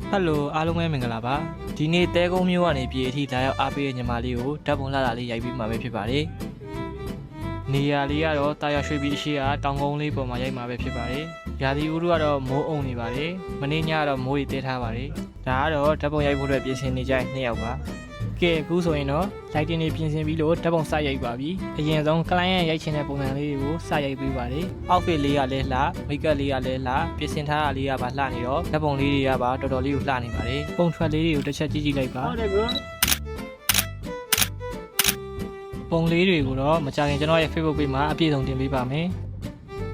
ဟယ်လိုအားလုံးပဲမင်္ဂလာပါဒီနေ့တဲကုန်းမျိုးကနေပြည်အထိလာရောက်အားပေးတဲ့ညီမလေးကိုဓာတ်ပုံလာလာလေးရိုက်ပြီးမှာပဲဖြစ်ပါတယ်နေရာလေးကတော့တာယာရွှေပြည်အရှိကတောင်ကုန်းလေးပေါ်မှာရိုက်မှာပဲဖြစ်ပါတယ်ရာသီဥတုကတော့မိုးအုံနေပါတယ်မနေ့ညကတော့မိုးတွေတဲထားပါတယ်ဒါကတော့ဓာတ်ပုံရိုက်ဖို့အတွက်ပြင်ဆင်နေကြတဲ့နှစ်ယောက်ပါကဲအခုဆိုရင်တော့ lighting တွေပြင်ဆင်ပြီးလို့ဓာတ်ပုံစရိုက်ပါပြီအရင်ဆုံး client ရိုက်ချင်တဲ့ပုံစံလေးတွေကိုစရိုက်ပေးပါတယ် outfit လေးကလည်းလှ makeup လေးကလည်းလှပြင်ဆင်ထားတာလေးကပါလှနေတော့ဓာတ်ပုံလေးတွေကပါတော်တော်လေးကိုလှနေပါတယ်ပုံထွက်လေးတွေကိုတစ်ချက်ကြည့်ကြည့်လိုက်ပါဟုတ်တယ်ကွာပုံလေးတွေကိုတော့မကြခင်ကျွန်တော်ရဲ့ Facebook page မှာအပြည့်စုံတင်ပေးပါမယ်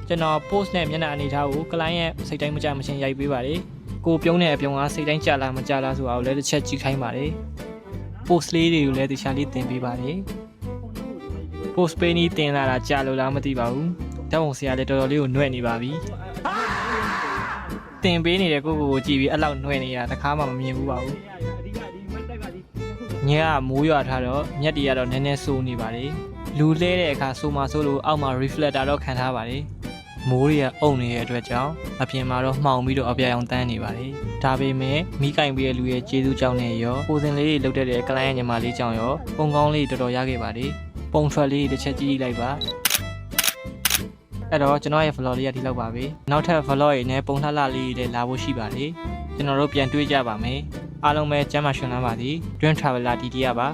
ကျွန်တော် post နဲ့မျက်နှာအနေထားကို client ရဲ့စိတ်တိုင်းမကြမချင်းရိုက်ပေးပါတယ်ကိုပြုံးတဲ့အပြုံးကစိတ်တိုင်းကြလားမကြလားဆိုတာကိုလည်းတစ်ချက်ကြည့်ခိုင်းပါတယ်post လေးတွေကိုလည်းတခြားလေးတင်ပေးပါတယ် post page นี้တင်လာတာကြာလို့လားမသိပါဘူးဓာတ်ပုံဆရာလည်းတော်တော်လေးကိုနှွဲ့နေပါပြီတင်ပေးနေတဲ့ကိုကြည့်ပြီးအဲ့လောက်နှွဲ့နေတာတခါမှမမြင်ဘူးပါဘူးညကမိုးရွာထားတော့မျက်တီကတော့နည်းနည်းစိုးနေပါတယ်လူလဲတဲ့အခါစိုးမှစိုးလို့အောက်မှာ reflector တော့ခံထားပါတယ်မိုးတွေကအုံနေတဲ့အတွက်ကြောင့်အပြင်မှာတော့မှောင်ပြီးတော့အပြာရောင်တန်းနေပါတယ်ဒါပေမဲ့မိကင်ပေးတဲ့လူရဲ့ကျေးဇူးကြောင့်နဲ့ရောပိုစင်လေးတွေလုတ်တဲ့ client ညီမလေးကြောင့်ရောပုံကောင်းလေးတော်တော်ရခဲ့ပါတယ်ပုံထွက်လေးတစ်ချက်ကြည့်ကြည့်လိုက်ပါအဲ့တော့ကျွန်တော်ရဲ့ vlog လေးကဒီလောက်ပါပဲနောက်ထပ် vlog တွေနဲ့ပုံလှလှလေးတွေလည်းလာဖို့ရှိပါတယ်ကျွန်တော်တို့ပြန်တွေ့ကြပါမယ်အားလုံးပဲကျမ်းမာရှင်လန်းပါသည် Dream Traveler ဒီတီးရပါ